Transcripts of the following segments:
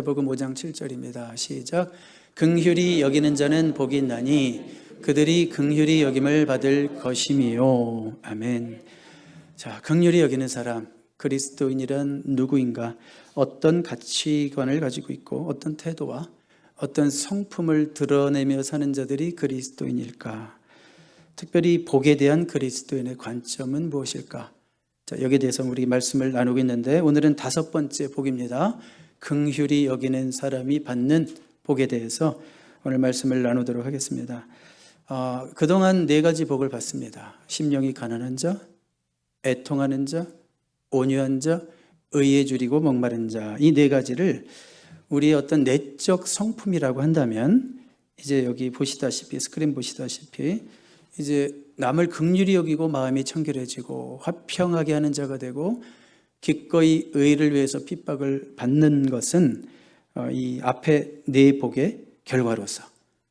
마태복음 5장 7절입니다. 시작. 긍휼히 여기는 자는 복이 있나니 그들이 긍휼히 여김을 받을 것임이요. 아멘. 자, 긍휼히 여기는 사람, 그리스도인이란 누구인가? 어떤 가치관을 가지고 있고 어떤 태도와 어떤 성품을 드러내며 사는 자들이 그리스도인일까? 특별히 복에 대한 그리스도인의 관점은 무엇일까? 자, 여기에 대해서 우리 말씀을 나누고 있는데 오늘은 5번째 복입니다. 긍휼히 여기는 사람이 받는 복에 대해서 오늘 말씀을 나누도록 하겠습니다. 그동안 4가지 복을 받습니다. 심령이 가난한 자, 애통하는 자, 온유한 자, 의에 줄이고 목마른 자. 이 4가지를 우리의 어떤 내적 성품이라고 한다면 이제 여기 보시다시피 스크린 보시다시피 이제 남을 긍휼히 여기고 마음이 청결해지고 화평하게 하는 자가 되고 기꺼이 의를 위해서 핍박을 받는 것은 이 앞에 4복의 결과로서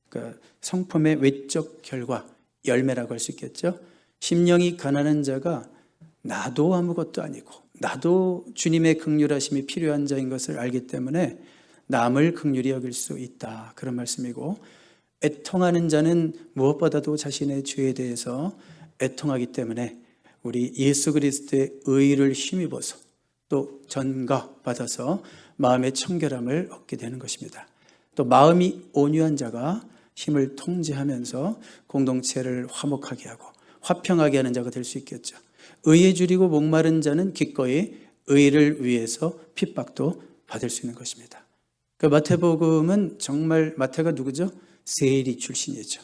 그러니까 성품의 외적 결과, 열매라고 할 수 있겠죠. 심령이 가난한 자가 나도 아무것도 아니고 나도 주님의 긍휼하심이 필요한 자인 것을 알기 때문에 남을 긍휼히 여길 수 있다, 그런 말씀이고, 애통하는 자는 무엇보다도 자신의 죄에 대해서 애통하기 때문에 우리 예수 그리스도의 의를 힘입어서 또 전가받아서 마음의 청결함을 얻게 되는 것입니다. 또 마음이 온유한 자가 힘을 통제하면서 공동체를 화목하게 하고 화평하게 하는 자가 될 수 있겠죠. 의에 줄이고 목마른 자는 기꺼이 의를 위해서 핍박도 받을 수 있는 것입니다. 그 마태복음은 정말, 마태가 누구죠? 세리 출신이죠.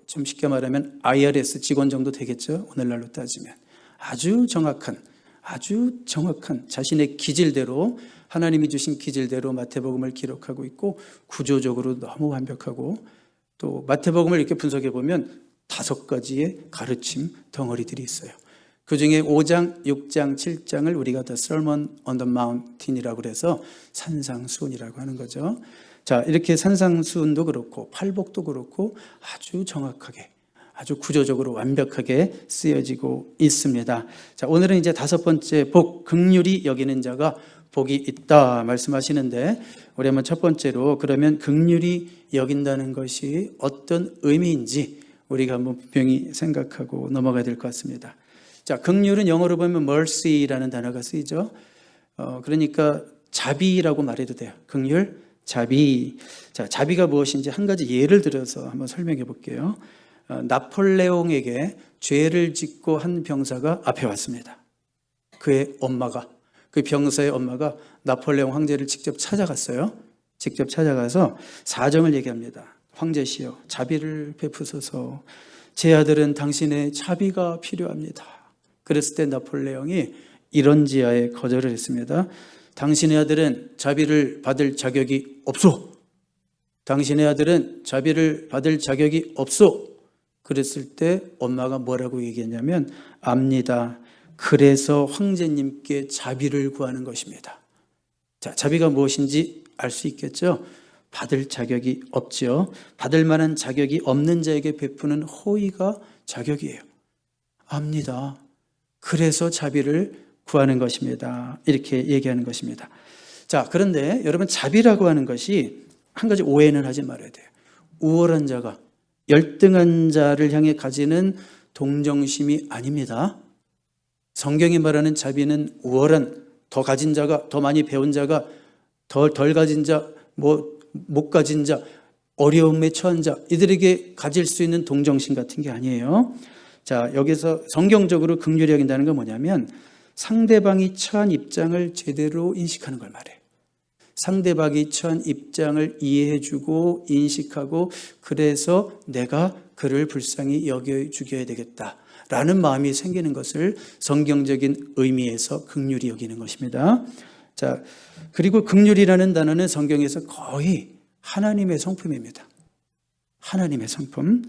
좀 쉽게 말하면 IRS 직원 정도 되겠죠. 오늘날로 따지면 아주 정확한 자신의 기질대로, 하나님이 주신 기질대로 마태복음을 기록하고 있고 구조적으로 너무 완벽하고, 또 마태복음을 이렇게 분석해 보면 5가지의 가르침 덩어리들이 있어요. 그 중에 5장, 6장, 7장을 우리가 The Sermon on the Mountain이라고 해서 산상수훈이라고 하는 거죠. 자, 이렇게 산상수훈도 그렇고 팔복도 그렇고 아주 정확하게, 아주 구조적으로 완벽하게 쓰여지고 있습니다. 자, 오늘은 이제 5번째 복, 긍휼히 여기는 자가 복이 있다 말씀하시는데, 우리 한번 첫 번째로 그러면 긍휼히 여긴다는 것이 어떤 의미인지 우리가 한번 분명히 생각하고 넘어가야 될 것 같습니다. 자, 긍휼은 영어로 보면 mercy라는 단어가 쓰이죠. 그러니까 자비라고 말해도 돼요. 긍휼, 자비. 자, 자비가 무엇인지 한 가지 예를 들어서 한번 설명해 볼게요. 나폴레옹에게 죄를 짓고 한 병사가 앞에 왔습니다. 그의 엄마가, 그 병사의 엄마가 나폴레옹 황제를 직접 찾아갔어요. 직접 찾아가서 사정을 얘기합니다. 황제시여, 자비를 베푸소서. 제 아들은 당신의 자비가 필요합니다. 그랬을 때 나폴레옹이 이런 지하에 거절을 했습니다. 당신의 아들은 자비를 받을 자격이 없소. 당신의 아들은 자비를 받을 자격이 없소. 그랬을 때 엄마가 뭐라고 얘기했냐면, 압니다. 그래서 황제님께 자비를 구하는 것입니다. 자, 자비가 무엇인지 알 수 있겠죠? 받을 자격이 없죠. 받을 만한 자격이 없는 자에게 베푸는 호의가 자격이에요. 압니다. 그래서 자비를 구하는 것입니다. 이렇게 얘기하는 것입니다. 자, 그런데 여러분, 자비라고 하는 것이 한 가지 오해는 하지 말아야 돼요. 우월한 자가, 열등한 자를 향해 가지는 동정심이 아닙니다. 성경이 말하는 자비는 우월한, 더 가진 자가, 더 많이 배운 자가, 덜 가진 자, 못 가진 자, 어려움에 처한 자, 이들에게 가질 수 있는 동정심 같은 게 아니에요. 자, 여기서 성경적으로 긍휼히 여긴다는 건 뭐냐면 상대방이 처한 입장을 제대로 인식하는 걸 말해요. 상대방이 처한 입장을 이해해주고 인식하고, 그래서 내가 그를 불쌍히 여겨주겨야 되겠다라는 마음이 생기는 것을 성경적인 의미에서 긍휼히 여기는 것입니다. 자, 그리고 긍휼이라는 단어는 성경에서 거의 하나님의 성품입니다. 하나님의 성품.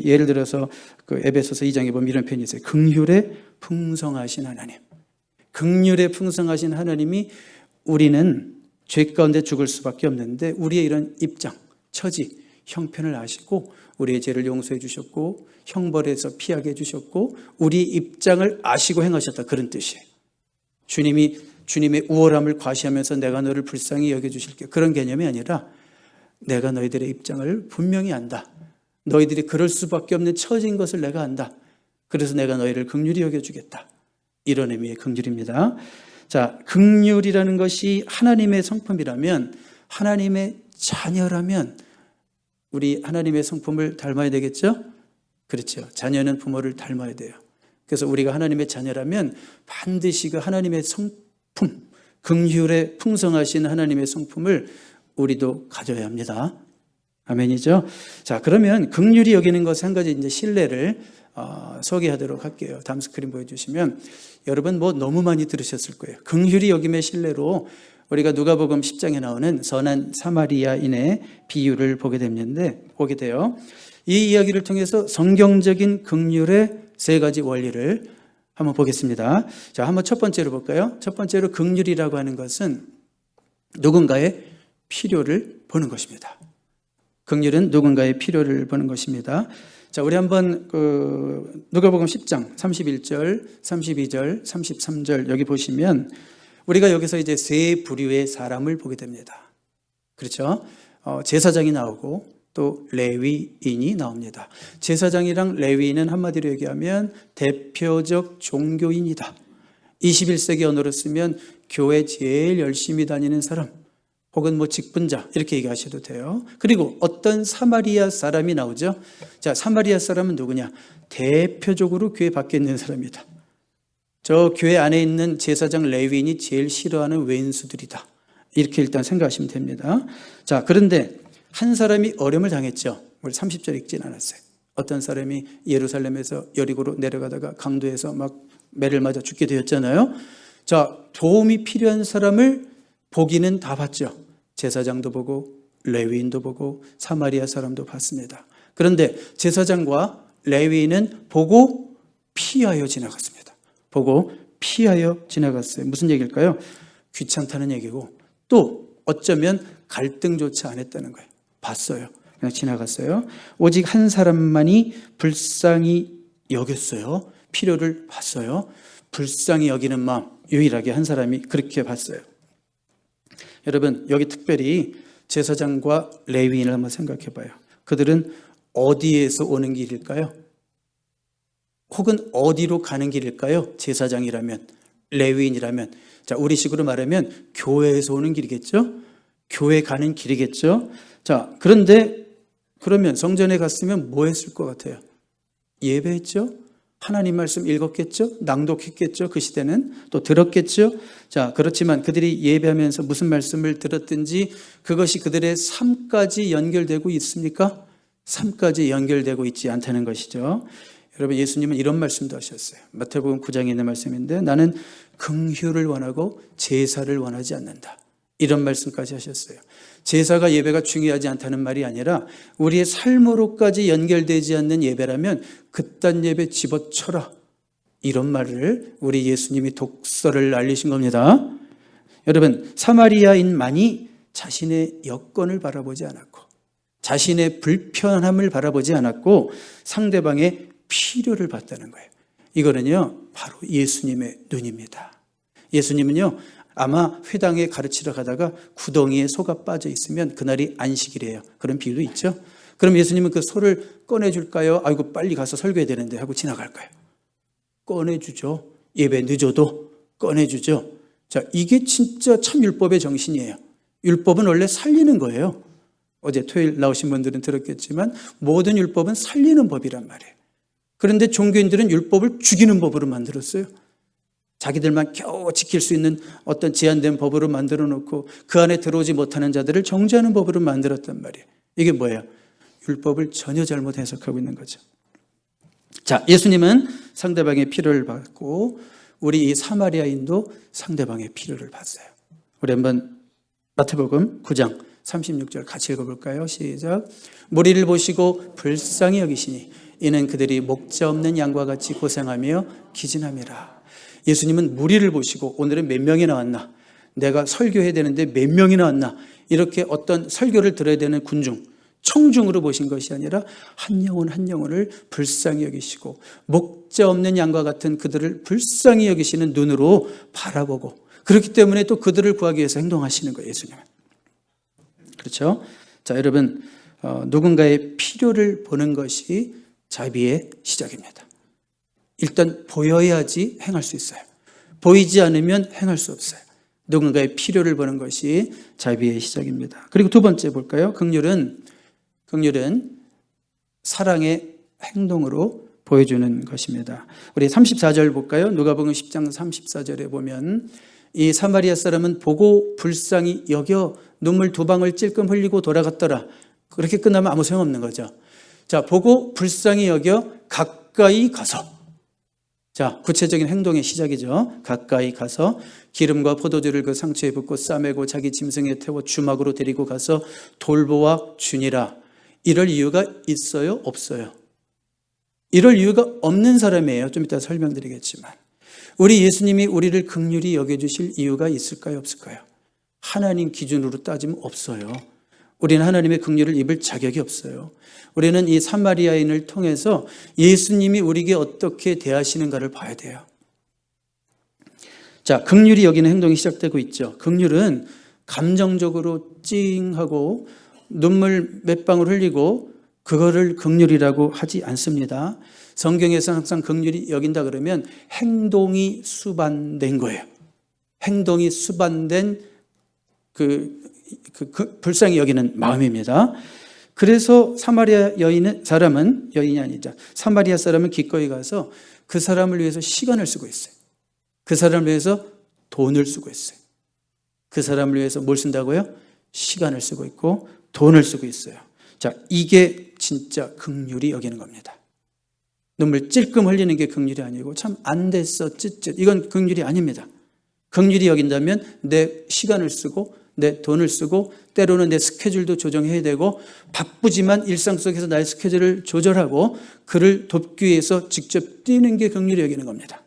예를 들어서 에베소서 2장에 보면 이런 표현이 있어요. 긍휼에 풍성하신 하나님. 긍휼에 풍성하신 하나님이, 우리는 죄 가운데 죽을 수밖에 없는데 우리의 이런 입장, 처지, 형편을 아시고 우리의 죄를 용서해 주셨고 형벌에서 피하게 해 주셨고 우리 입장을 아시고 행하셨다, 그런 뜻이에요. 주님이 주님의 우월함을 과시하면서 내가 너를 불쌍히 여겨주실게, 그런 개념이 아니라 내가 너희들의 입장을 분명히 안다. 너희들이 그럴 수밖에 없는 처지인 것을 내가 안다. 그래서 내가 너희를 긍휼히 여겨주겠다. 이런 의미의 긍휼입니다. 자, 긍휼이라는 것이 하나님의 성품이라면, 하나님의 자녀라면 우리 하나님의 성품을 닮아야 되겠죠? 그렇죠. 자녀는 부모를 닮아야 돼요. 그래서 우리가 하나님의 자녀라면 반드시 그 하나님의 성품, 긍휼에 풍성하신 하나님의 성품을 우리도 가져야 합니다. 아멘이죠? 자, 그러면 긍휼히 여기는 것에 한 가지 이제 신뢰를 소개하도록 할게요. 다음 스크린 보여주시면 여러분 뭐 너무 많이 들으셨을 거예요. 긍휼히 여김의 신뢰로 우리가 누가복음 10장에 나오는 선한 사마리아인의 비유를 보게 돼요. 이 이야기를 통해서 성경적인 긍휼의 세 가지 원리를 한번 보겠습니다. 자, 한번 첫 번째로 볼까요? 첫 번째로 긍휼이라고 하는 것은 누군가의 필요를 보는 것입니다. 긍휼은 누군가의 필요를 보는 것입니다. 자, 우리 한번 누가복음 10장 31절, 32절, 33절 여기 보시면 우리가 여기서 이제 세 부류의 사람을 보게 됩니다. 그렇죠? 제사장이 나오고 또 레위인이 나옵니다. 제사장이랑 레위인은 한마디로 얘기하면 대표적 종교인이다. 21세기 언어로 쓰면 교회 제일 열심히 다니는 사람, 혹은 뭐 직분자 이렇게 얘기하셔도 돼요. 그리고 어떤 사마리아 사람이 나오죠. 자, 사마리아 사람은 누구냐? 대표적으로 교회 밖에 있는 사람이다. 저 교회 안에 있는 제사장 레위인이 제일 싫어하는 왼수들이다. 이렇게 일단 생각하시면 됩니다. 자, 그런데 한 사람이 어려움을 당했죠. 우리 30절 읽진 않았어요. 어떤 사람이 예루살렘에서 여리고로 내려가다가 강도에서 막 매를 맞아 죽게 되었잖아요. 자, 도움이 필요한 사람을 보기는 다 봤죠. 제사장도 보고 레위인도 보고 사마리아 사람도 봤습니다. 그런데 제사장과 레위인은 보고 피하여 지나갔습니다. 보고 피하여 지나갔어요. 무슨 얘기일까요? 귀찮다는 얘기고 또 어쩌면 갈등조차 안 했다는 거예요. 봤어요. 그냥 지나갔어요. 오직 한 사람만이 불쌍히 여겼어요. 필요를 봤어요. 불쌍히 여기는 마음, 유일하게 한 사람이 그렇게 봤어요. 여러분, 여기 특별히 제사장과 레위인을 한번 생각해 봐요. 그들은 어디에서 오는 길일까요? 혹은 어디로 가는 길일까요? 제사장이라면, 레위인이라면. 자, 우리식으로 말하면 교회에서 오는 길이겠죠? 교회 가는 길이겠죠? 자, 그런데 그러면 성전에 갔으면 뭐 했을 것 같아요? 예배했죠? 하나님 말씀 읽었겠죠? 낭독했겠죠? 그 시대는 또 들었겠죠? 자, 그렇지만 그들이 예배하면서 무슨 말씀을 들었든지 그것이 그들의 삶까지 연결되고 있습니까? 삶까지 연결되고 있지 않다는 것이죠. 여러분, 예수님은 이런 말씀도 하셨어요. 마태복음 9장에 있는 말씀인데 나는 긍휼을 원하고 제사를 원하지 않는다. 이런 말씀까지 하셨어요. 제사가 예배가 중요하지 않다는 말이 아니라 우리의 삶으로까지 연결되지 않는 예배라면 그딴 예배 집어쳐라. 이런 말을 우리 예수님이 독서를 알리신 겁니다. 여러분, 사마리아인만이 자신의 여건을 바라보지 않았고 자신의 불편함을 바라보지 않았고 상대방의 필요를 봤다는 거예요. 이거는요, 바로 예수님의 눈입니다. 예수님은요, 아마 회당에 가르치러 가다가 구덩이에 소가 빠져 있으면 그날이 안식이래요. 그런 비유도 있죠. 그럼 예수님은 그 소를 꺼내줄까요? 아이고, 빨리 가서 설교해야 되는데 하고 지나갈까요? 꺼내주죠. 예배 늦어도 꺼내주죠. 자, 이게 진짜 참 율법의 정신이에요. 율법은 원래 살리는 거예요. 어제 토요일 나오신 분들은 들었겠지만 모든 율법은 살리는 법이란 말이에요. 그런데 종교인들은 율법을 죽이는 법으로 만들었어요. 자기들만 겨우 지킬 수 있는 어떤 제한된 법으로 만들어 놓고 그 안에 들어오지 못하는 자들을 정죄하는 법으로 만들었단 말이에요. 이게 뭐예요? 율법을 전혀 잘못 해석하고 있는 거죠. 자, 예수님은 상대방의 필요를 받고 우리 이 사마리아인도 상대방의 필요를 봤어요. 우리 한번 마태복음 9장 36절 같이 읽어볼까요? 시작. 무리를 보시고 불쌍히 여기시니 이는 그들이 목자 없는 양과 같이 고생하며 기진함이라. 예수님은 무리를 보시고 오늘은 몇 명이 나왔나? 내가 설교해야 되는데 몇 명이 나왔나? 이렇게 어떤 설교를 들어야 되는 군중, 청중으로 보신 것이 아니라 한 영혼 한 영혼을 불쌍히 여기시고 목자 없는 양과 같은 그들을 불쌍히 여기시는 눈으로 바라보고 그렇기 때문에 또 그들을 구하기 위해서 행동하시는 거예요, 예수님은. 그렇죠? 자, 여러분, 누군가의 필요를 보는 것이 자비의 시작입니다. 일단 보여야지 행할 수 있어요. 보이지 않으면 행할 수 없어요. 누군가의 필요를 보는 것이 자비의 시작입니다. 그리고 두 번째 볼까요? 긍휼은 사랑의 행동으로 보여주는 것입니다. 우리 34절 볼까요? 누가복음 10장 34절에 보면 이 사마리아 사람은 보고 불쌍히 여겨 눈물 두 방울 찔끔 흘리고 돌아갔더라. 그렇게 끝나면 아무 소용없는 거죠. 자, 보고 불쌍히 여겨 가까이 가서, 자, 구체적인 행동의 시작이죠. 가까이 가서 기름과 포도주를 그 상처에 붓고 싸매고 자기 짐승에 태워 주막으로 데리고 가서 돌보아 주니라. 이럴 이유가 있어요? 없어요? 이럴 이유가 없는 사람이에요. 좀 이따 설명드리겠지만. 우리 예수님이 우리를 긍휼히 여겨주실 이유가 있을까요? 없을까요? 하나님 기준으로 따지면 없어요. 우리는 하나님의 긍휼을 입을 자격이 없어요. 우리는 이 사마리아인을 통해서 예수님이 우리에게 어떻게 대하시는가를 봐야 돼요. 자, 긍휼히 여기는 행동이 시작되고 있죠. 긍휼은 감정적으로 찡하고 눈물 몇 방울 흘리고 그거를 긍휼이라고 하지 않습니다. 성경에서 항상 긍휼히 여긴다 그러면 행동이 수반된 거예요. 행동이 수반된 불쌍히 여기는 마음입니다. 그래서 사마리아 여인이 아니죠. 사마리아 사람은 기꺼이 가서 그 사람을 위해서 시간을 쓰고 있어요. 그 사람을 위해서 돈을 쓰고 있어요. 그 사람을 위해서 뭘 쓴다고요? 시간을 쓰고 있고 돈을 쓰고 있어요. 자, 이게 진짜 긍휼히 여기는 겁니다. 눈물 찔끔 흘리는 게 긍휼이 아니고 참 안 됐어 쯧쯧, 이건 긍휼이 아닙니다. 긍휼히 여긴다면 내 시간을 쓰고 내 돈을 쓰고 때로는 내 스케줄도 조정해야 되고 바쁘지만 일상 속에서 나의 스케줄을 조절하고 그를 돕기 위해서 직접 뛰는 게 긍휼히 여기는 겁니다.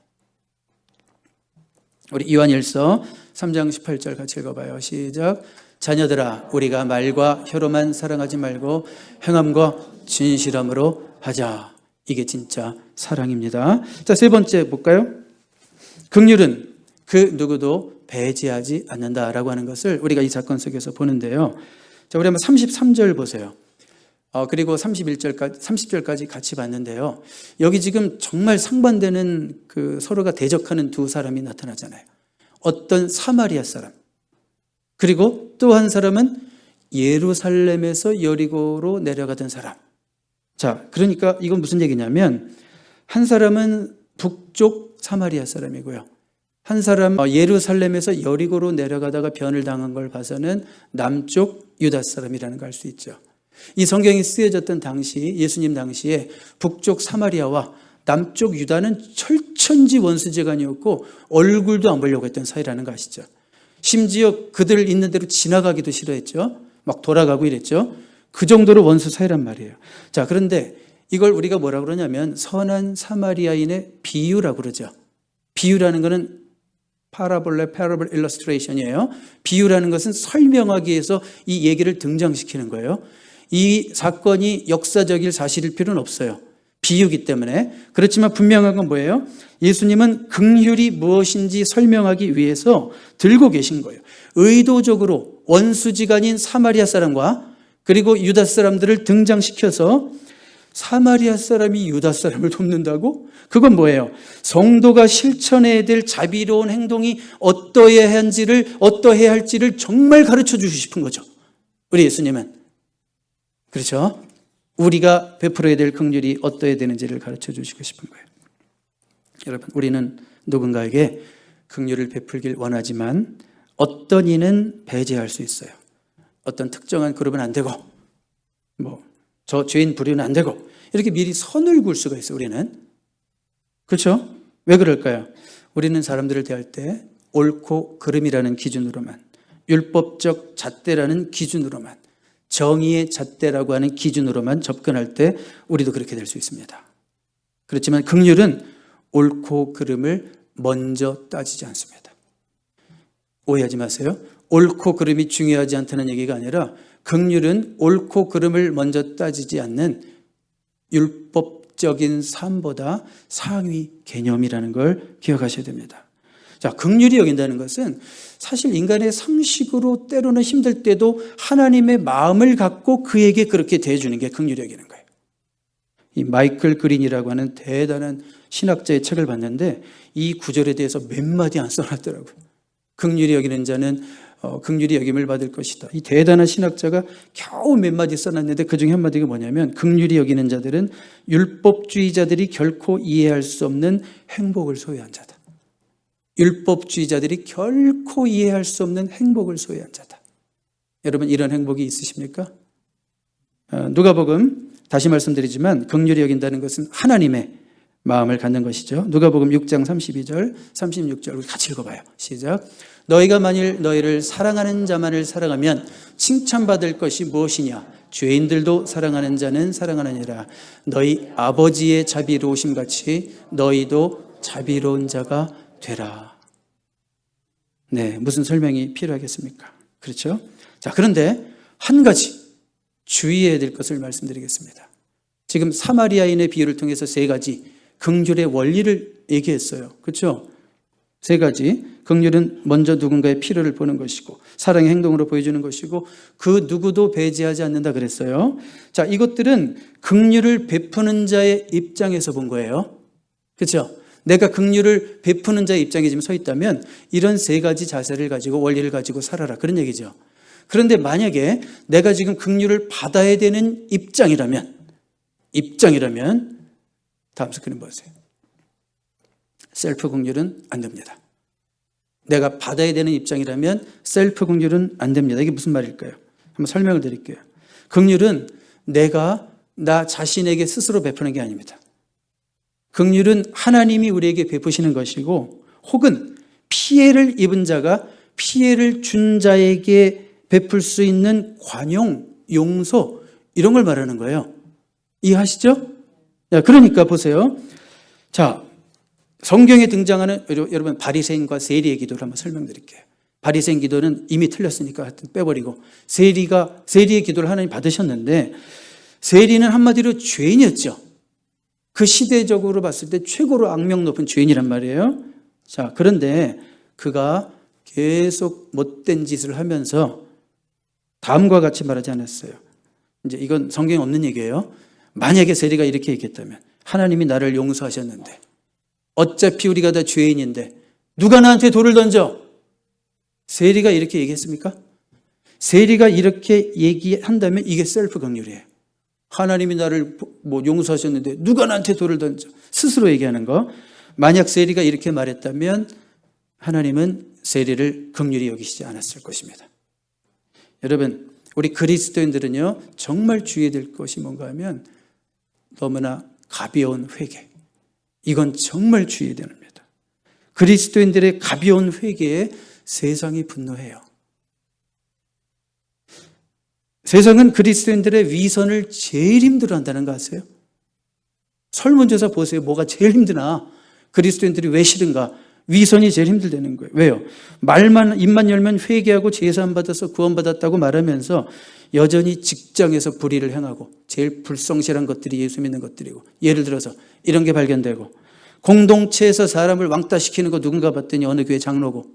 우리 요한일서 3장 18절 같이 읽어봐요. 시작. 자녀들아, 우리가 말과 혀로만 사랑하지 말고 행함과 진실함으로 하자. 이게 진짜 사랑입니다. 자, 세 번째 볼까요? 긍휼은 그 누구도 배제하지 않는다라고 하는 것을 우리가 이 사건 속에서 보는데요. 자, 우리 한번 33절 보세요. 그리고 30절까지 같이 봤는데요. 여기 지금 정말 상반되는 서로가 대적하는 두 사람이 나타나잖아요. 어떤 사마리아 사람, 그리고 또 한 사람은 예루살렘에서 여리고로 내려가던 사람. 자, 그러니까 이건 무슨 얘기냐면 한 사람은 북쪽 사마리아 사람이고요. 한 사람 예루살렘에서 여리고로 내려가다가 변을 당한 걸 봐서는 남쪽 유다 사람이라는 걸 알 수 있죠. 이 성경이 쓰여졌던 당시, 예수님 당시에 북쪽 사마리아와 남쪽 유다는 철천지 원수재간이었고 얼굴도 안 보려고 했던 사이라는 거 아시죠? 심지어 그들 있는 대로 지나가기도 싫어했죠. 막 돌아가고 이랬죠. 그 정도로 원수 사이란 말이에요. 자, 그런데 이걸 우리가 뭐라고 그러냐면 선한 사마리아인의 비유라고 그러죠. 비유라는 것은 parable illustration이에요. 비유라는 것은 설명하기 위해서 이 얘기를 등장시키는 거예요. 이 사건이 역사적일 사실일 필요는 없어요. 비유기 때문에. 그렇지만 분명한 건 뭐예요? 예수님은 긍휼이 무엇인지 설명하기 위해서 들고 계신 거예요. 의도적으로 원수지간인 사마리아 사람과 그리고 유다 사람들을 등장시켜서 사마리아 사람이 유다 사람을 돕는다고? 그건 뭐예요? 성도가 실천해야 될 자비로운 행동이 어떠해야 할지를 정말 가르쳐 주시고 싶은 거죠. 우리 예수님은. 그렇죠? 우리가 베풀어야 될 긍휼이 어떠해야 되는지를 가르쳐 주시고 싶은 거예요. 여러분, 우리는 누군가에게 긍휼을 베풀길 원하지만 어떤 이는 배제할 수 있어요. 어떤 특정한 그룹은 안 되고 저 죄인 부류는 안 되고 이렇게 미리 선을 굴 수가 있어요. 우리는. 그렇죠? 왜 그럴까요? 우리는 사람들을 대할 때 옳고 그름이라는 기준으로만, 율법적 잣대라는 기준으로만, 정의의 잣대라고 하는 기준으로만 접근할 때 우리도 그렇게 될 수 있습니다. 그렇지만 긍휼은 옳고 그름을 먼저 따지지 않습니다. 오해하지 마세요. 옳고 그름이 중요하지 않다는 얘기가 아니라 긍휼은 옳고 그름을 먼저 따지지 않는 율법적인 삶보다 상위 개념이라는 걸 기억하셔야 됩니다. 자, 긍휼히 여긴다는 것은 사실 인간의 상식으로 때로는 힘들 때도 하나님의 마음을 갖고 그에게 그렇게 대해주는 게 긍휼히 여기는 거예요. 이 마이클 그린이라고 하는 대단한 신학자의 책을 봤는데 이 구절에 대해서 몇 마디 안 써놨더라고요. 긍휼히 여기는 자는 긍휼히 여김을 받을 것이다. 이 대단한 신학자가 겨우 몇 마디 써놨는데 그중에 한 마디가 뭐냐면 긍휼히 여기는 자들은 율법주의자들이 결코 이해할 수 없는 행복을 소유한 자다. 율법주의자들이 결코 이해할 수 없는 행복을 소유한 자다. 여러분 이런 행복이 있으십니까? 누가복음 다시 말씀드리지만 긍휼히 여긴다는 것은 하나님의 마음을 갖는 것이죠. 누가복음 6장 32절 36절 우리 같이 읽어봐요. 시작. 너희가 만일 너희를 사랑하는 자만을 사랑하면 칭찬받을 것이 무엇이냐? 죄인들도 사랑하는 자는 사랑하느니라. 너희 아버지의 자비로우심 같이 너희도 자비로운 자가 되라. 네, 무슨 설명이 필요하겠습니까? 그렇죠? 자, 그런데 한 가지 주의해야 될 것을 말씀드리겠습니다. 지금 사마리아인의 비유를 통해서 세 가지 긍휼의 원리를 얘기했어요. 그렇죠? 세 가지. 긍휼은 먼저 누군가의 필요를 보는 것이고 사랑의 행동으로 보여주는 것이고 그 누구도 배제하지 않는다 그랬어요. 자, 이것들은 긍휼을 베푸는 자의 입장에서 본 거예요. 그렇죠? 내가 긍휼을 베푸는 자의 입장에 지금 서 있다면 이런 세 가지 자세를 가지고 원리를 가지고 살아라. 그런 얘기죠. 그런데 만약에 내가 지금 긍휼을 받아야 되는 입장이라면 다음 스크린 보세요. 셀프 긍휼은 안 됩니다. 내가 받아야 되는 입장이라면 셀프 긍휼은 안 됩니다. 이게 무슨 말일까요? 한번 설명을 드릴게요. 긍휼은 내가 나 자신에게 스스로 베푸는 게 아닙니다. 긍휼은 하나님이 우리에게 베푸시는 것이고 혹은 피해를 입은 자가 피해를 준 자에게 베풀 수 있는 관용, 용서 이런 걸 말하는 거예요. 이해하시죠? 그러니까 보세요. 자, 성경에 등장하는 여러분 바리새인과 세리의 기도를 한번 설명드릴게요. 바리새인 기도는 이미 틀렸으니까 하여튼 빼버리고 세리의 기도를 하나님 받으셨는데 세리는 한마디로 죄인이었죠. 그 시대적으로 봤을 때 최고로 악명 높은 죄인이란 말이에요. 자, 그런데 그가 계속 못된 짓을 하면서 다음과 같이 말하지 않았어요. 이제 이건 성경에 없는 얘기예요. 만약에 세리가 이렇게 얘기했다면 하나님이 나를 용서하셨는데 어차피 우리가 다 죄인인데 누가 나한테 돌을 던져? 세리가 이렇게 얘기했습니까? 세리가 이렇게 얘기한다면 이게 셀프 긍휼이에요. 하나님이 나를 용서하셨는데 누가 나한테 돌을 던져? 스스로 얘기하는 거. 만약 세리가 이렇게 말했다면 하나님은 세리를 긍휼히 여기시지 않았을 것입니다. 여러분, 우리 그리스도인들은요 정말 주의해야 될 것이 뭔가 하면 너무나 가벼운 회개. 이건 정말 주의해야 됩니다. 그리스도인들의 가벼운 회개에 세상이 분노해요. 세상은 그리스도인들의 위선을 제일 힘들어한다는 거 아세요? 설문조사 보세요. 뭐가 제일 힘드나? 그리스도인들이 왜 싫은가? 위선이 제일 힘들다는 거예요. 왜요? 입만 열면 회개하고 제사함 받아서 구원받았다고 말하면서 여전히 직장에서 불의를 행하고 제일 불성실한 것들이 예수 믿는 것들이고 예를 들어서 이런 게 발견되고 공동체에서 사람을 왕따시키는 거 누군가 봤더니 어느 교회 장로고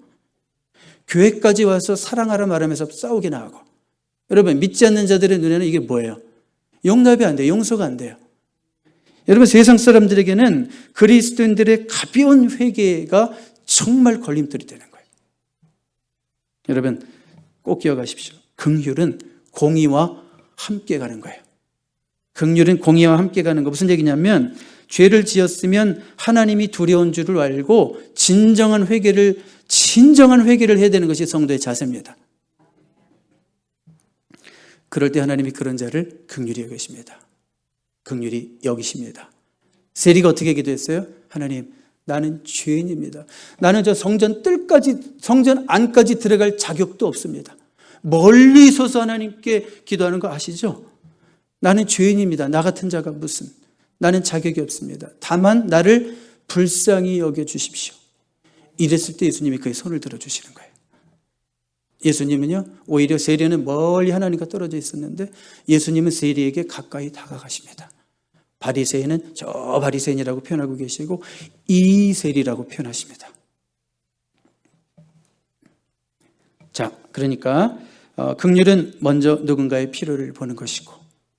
교회까지 와서 사랑하라 말하면서 싸우기나 하고 여러분 믿지 않는 자들의 눈에는 이게 뭐예요? 용납이 안 돼요. 용서가 안 돼요. 여러분 세상 사람들에게는 그리스도인들의 가벼운 회개가 정말 걸림돌이 되는 거예요. 여러분 꼭 기억하십시오. 긍휼은 공의와 함께 가는 거예요. 긍휼은 공의와 함께 가는 거 무슨 얘기냐면 죄를 지었으면 하나님이 두려운 줄을 알고 진정한 회개를 해야 되는 것이 성도의 자세입니다. 그럴 때 하나님이 그런 자를 긍휼히 여기십니다. 긍휼히 여기십니다. 세리가 어떻게 기도했어요? 하나님, 나는 죄인입니다. 나는 저 성전 안까지 들어갈 자격도 없습니다. 멀리 서서 하나님께 기도하는 거 아시죠? 나는 죄인입니다. 나 같은 자가 무슨. 나는 자격이 없습니다. 다만 나를 불쌍히 여겨주십시오. 이랬을 때 예수님이 그의 손을 들어주시는 거예요. 예수님은요, 오히려 세리는 멀리 하나님과 떨어져 있었는데 예수님은 세리에게 가까이 다가가십니다. 바리새인은 저 바리새인이라고 표현하고 계시고 이 세리라고 표현하십니다. 자, 그러니까 긍휼은 먼저 누군가의 필요를 보는 것이고,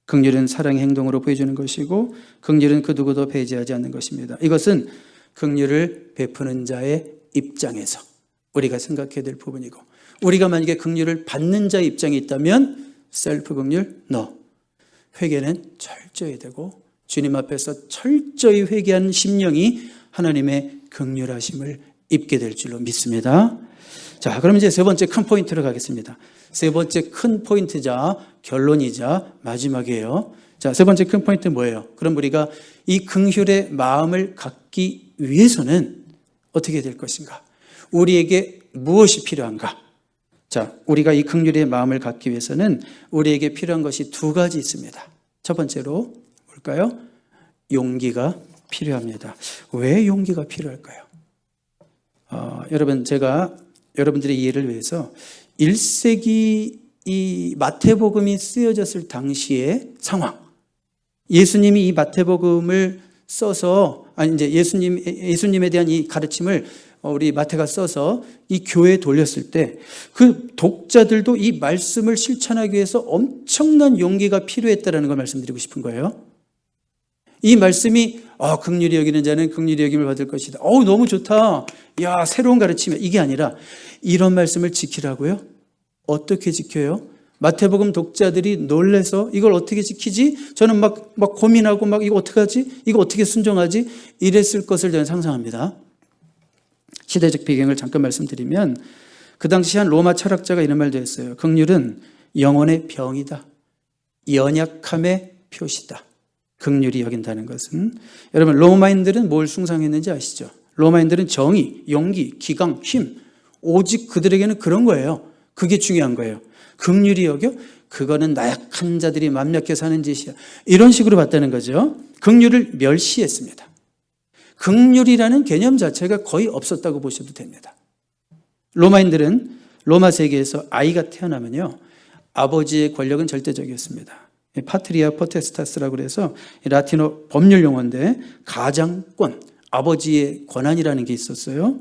긍휼은 사랑의 행동으로 보여주는 것이고, 긍휼은 그 누구도 배제하지 않는 것입니다. 이것은 긍휼을 베푸는 자의 입장에서 우리가 생각해야 될 부분이고, 우리가 만약에 긍휼을 받는 자의 입장에 있다면 셀프 긍휼, 회개는 철저히 되고 주님 앞에서 철저히 회개하는 심령이 하나님의 긍휼하심을 입게 될 줄로 믿습니다. 자, 그럼 이제 세 번째 큰 포인트로 가겠습니다. 세 번째 큰 포인트자, 결론이자 마지막이에요. 자, 세 번째 큰 포인트는 뭐예요? 그럼 우리가 이 긍휼의 마음을 갖기 위해서는 어떻게 될 것인가? 우리에게 무엇이 필요한가? 자, 우리가 이 긍휼의 마음을 갖기 위해서는 우리에게 필요한 것이 두 가지 있습니다. 첫 번째로 뭘까요? 용기가 필요합니다. 왜 용기가 필요할까요? 여러분, 제가 여러분들의 이해를 위해서 1세기 이 마태복음이 쓰여졌을 당시의 상황, 예수님이 이 마태복음을 써서, 이제 예수님에 대한 이 가르침을 우리 마태가 써서 이 교회에 돌렸을 때 그 독자들도 이 말씀을 실천하기 위해서 엄청난 용기가 필요했다는 걸 말씀드리고 싶은 거예요. 이 말씀이 긍휼히 여기는 자는 긍휼히 여김을 받을 것이다. 너무 좋다. 야, 새로운 가르침이야. 이게 아니라 이런 말씀을 지키라고요? 어떻게 지켜요? 마태복음 독자들이 놀래서 이걸 어떻게 지키지? 저는 막 고민하고 이거 어떻게 하지? 이거 어떻게 순종하지? 이랬을 것을 저는 상상합니다. 시대적 배경을 잠깐 말씀드리면 그 당시 한 로마 철학자가 이런 말도 했어요. 긍휼은 영혼의 병이다. 연약함의 표시다. 긍휼히 여긴다는 것은, 여러분, 로마인들은 뭘 숭상했는지 아시죠? 로마인들은 정의, 용기, 기강, 힘, 오직 그들에게는 그런 거예요. 그게 중요한 거예요. 긍휼히 여겨? 그거는 나약한 자들이 맘 약해 사는 짓이야. 이런 식으로 봤다는 거죠. 긍휼을 멸시했습니다. 긍휼이라는 개념 자체가 거의 없었다고 보셔도 됩니다. 로마인들은 로마 세계에서 아이가 태어나면요, 아버지의 권력은 절대적이었습니다. 파트리아 포테스타스라고 그래서 라틴어 법률 용어인데 가장권, 아버지의 권한이라는 게 있었어요.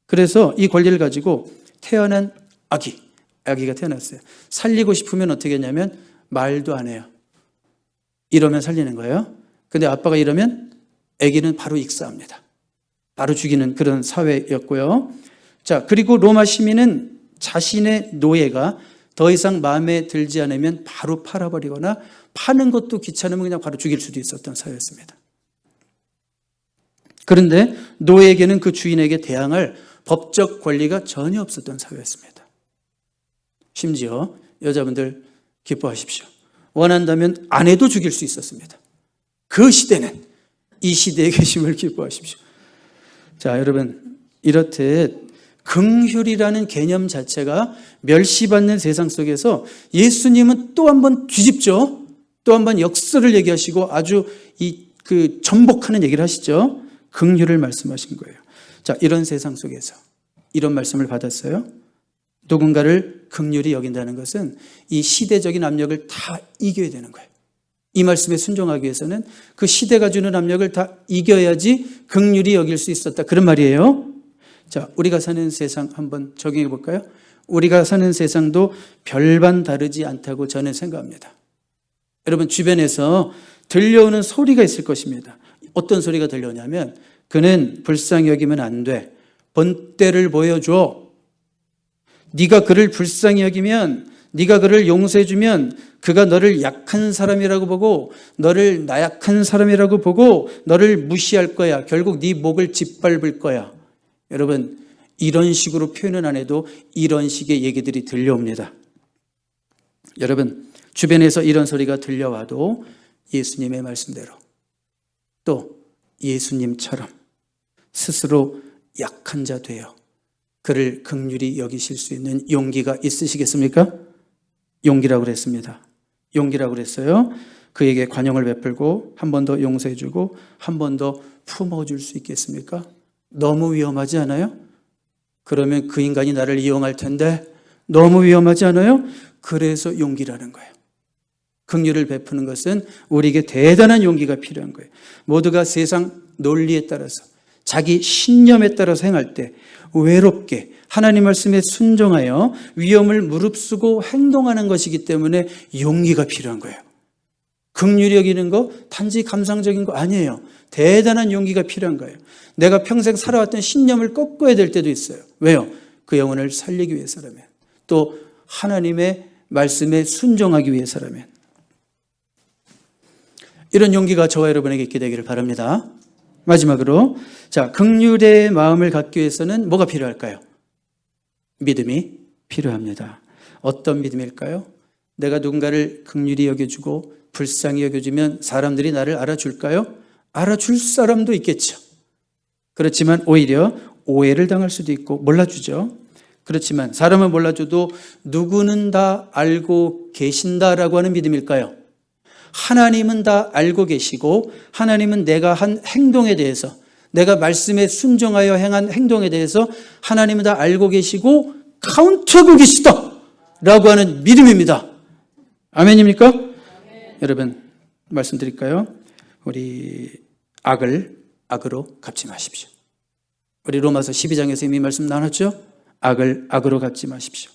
그래서 이 권리를 가지고 태어난 아기가 태어났어요. 살리고 싶으면 어떻게 했냐면 말도 안 해요. 이러면 살리는 거예요. 근데 아빠가 이러면 아기는 바로 익사합니다. 바로 죽이는 그런 사회였고요. 자, 그리고 로마 시민은 자신의 노예가 더 이상 마음에 들지 않으면 바로 팔아버리거나 파는 것도 귀찮으면 그냥 바로 죽일 수도 있었던 사회였습니다. 그런데 노예에게는 그 주인에게 대항할 법적 권리가 전혀 없었던 사회였습니다. 심지어 여자분들 기뻐하십시오. 원한다면 아내도 죽일 수 있었습니다. 그 시대는 이 시대에 계심을 기뻐하십시오. 자, 여러분, 이렇듯 긍휼이라는 개념 자체가 멸시받는 세상 속에서 예수님은 또 한 번 뒤집죠. 또 한 번 역설을 얘기하시고 아주 전복하는 얘기를 하시죠. 긍휼을 말씀하신 거예요. 자, 이런 세상 속에서 이런 말씀을 받았어요. 누군가를 긍휼히 여긴다는 것은 이 시대적인 압력을 다 이겨야 되는 거예요. 이 말씀에 순종하기 위해서는 그 시대가 주는 압력을 다 이겨야지 긍휼히 여길 수 있었다. 그런 말이에요. 자, 우리가 사는 세상 한번 적용해 볼까요? 우리가 사는 세상도 별반 다르지 않다고 저는 생각합니다. 여러분, 주변에서 들려오는 소리가 있을 것입니다. 어떤 소리가 들려오냐면, 그는 불쌍히 여기면 안 돼. 본때를 보여줘. 네가 그를 불쌍히 여기면, 네가 그를 용서해주면 그가 너를 약한 사람이라고 보고, 너를 나약한 사람이라고 보고 너를 무시할 거야. 결국 네 목을 짓밟을 거야. 여러분, 이런 식으로 표현은 안 해도 이런 식의 얘기들이 들려옵니다. 여러분, 주변에서 이런 소리가 들려와도 예수님의 말씀대로, 또 예수님처럼 스스로 약한 자 되어 그를 긍휼히 여기실 수 있는 용기가 있으시겠습니까? 용기라고 그랬습니다. 용기라고 그랬어요. 그에게 관용을 베풀고 한 번 더 용서해주고 한 번 더 품어줄 수 있겠습니까? 너무 위험하지 않아요? 그러면 그 인간이 나를 이용할 텐데 너무 위험하지 않아요? 그래서 용기라는 거예요. 긍휼을 베푸는 것은 우리에게 대단한 용기가 필요한 거예요. 모두가 세상 논리에 따라서 자기 신념에 따라서 행할 때 외롭게 하나님 말씀에 순종하여 위험을 무릅쓰고 행동하는 것이기 때문에 용기가 필요한 거예요. 긍휼히 여기는 거 단지 감상적인 거 아니에요. 대단한 용기가 필요한 거예요. 내가 평생 살아왔던 신념을 꺾어야 될 때도 있어요. 왜요? 그 영혼을 살리기 위해서라면, 또 하나님의 말씀에 순종하기 위해서라면. 이런 용기가 저와 여러분에게 있게 되기를 바랍니다. 마지막으로, 자, 긍휼의 마음을 갖기 위해서는 뭐가 필요할까요? 믿음이 필요합니다. 어떤 믿음일까요? 내가 누군가를 긍휼히 여겨주고 불쌍히 여겨주면 사람들이 나를 알아줄까요? 알아줄 사람도 있겠죠. 그렇지만 오히려 오해를 당할 수도 있고 몰라주죠. 그렇지만 사람은 몰라줘도 누구는 다 알고 계신다라고 하는 믿음일까요? 하나님은 다 알고 계시고 하나님은 내가 한 행동에 대해서, 내가 말씀에 순종하여 행한 행동에 대해서 하나님은 다 알고 계시고 카운트하고 계시다라고 하는 믿음입니다. 아멘입니까? 여러분 말씀드릴까요? 우리 악을 악으로 갚지 마십시오. 우리 로마서 12장에서 이미 말씀 나눴죠? 악을 악으로 갚지 마십시오.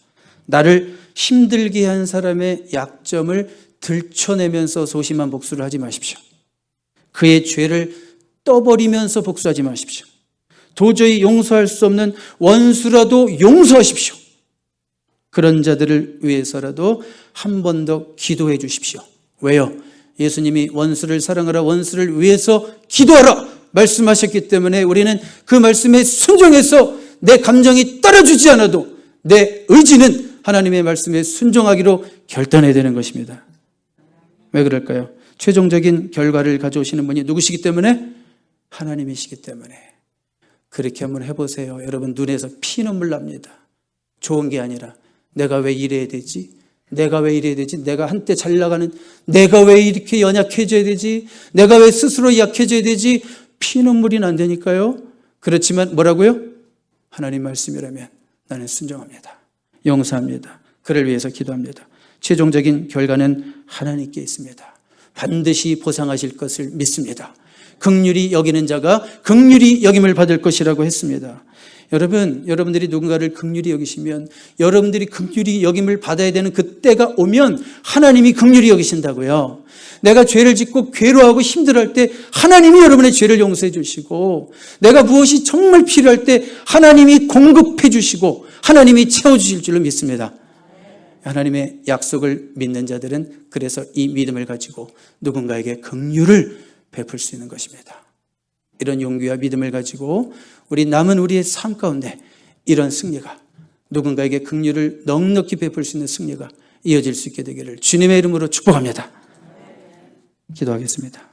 나를 힘들게 한 사람의 약점을 들춰내면서 소심한 복수를 하지 마십시오. 그의 죄를 떠버리면서 복수하지 마십시오. 도저히 용서할 수 없는 원수라도 용서하십시오. 그런 자들을 위해서라도 한 번 더 기도해 주십시오. 왜요? 예수님이 원수를 사랑하라, 원수를 위해서 기도하라 말씀하셨기 때문에 우리는 그 말씀에 순종해서 내 감정이 따라주지 않아도 내 의지는 하나님의 말씀에 순종하기로 결단해야 되는 것입니다. 왜 그럴까요? 최종적인 결과를 가져오시는 분이 누구시기 때문에? 하나님이시기 때문에. 그렇게 한번 해보세요. 여러분 눈에서 피눈물 납니다. 좋은 게 아니라 내가 왜 이래야 되지? 내가 왜 이래야 되지? 내가 한때 잘 나가는 내가 왜 이렇게 연약해져야 되지? 내가 왜 스스로 약해져야 되지? 피눈물이 난다니까요. 그렇지만 뭐라고요? 하나님 말씀이라면 나는 순종합니다. 용서합니다. 그를 위해서 기도합니다. 최종적인 결과는 하나님께 있습니다. 반드시 보상하실 것을 믿습니다. 긍휼히 여기는 자가 긍휼히 여김을 받을 것이라고 했습니다. 여러분들이 누군가를 긍휼히 여기시면 여러분들이 긍휼히 여김을 받아야 되는 그때가 오면 하나님이 긍휼히 여기신다고요. 내가 죄를 짓고 괴로워하고 힘들어할 때 하나님이 여러분의 죄를 용서해 주시고, 내가 무엇이 정말 필요할 때 하나님이 공급해 주시고 하나님이 채워주실 줄로 믿습니다. 하나님의 약속을 믿는 자들은 그래서 이 믿음을 가지고 누군가에게 긍휼을 베풀 수 있는 것입니다. 이런 용기와 믿음을 가지고 우리 남은 우리의 삶 가운데 이런 승리가, 누군가에게 긍휼을 넉넉히 베풀 수 있는 승리가 이어질 수 있게 되기를 주님의 이름으로 축복합니다. 기도하겠습니다.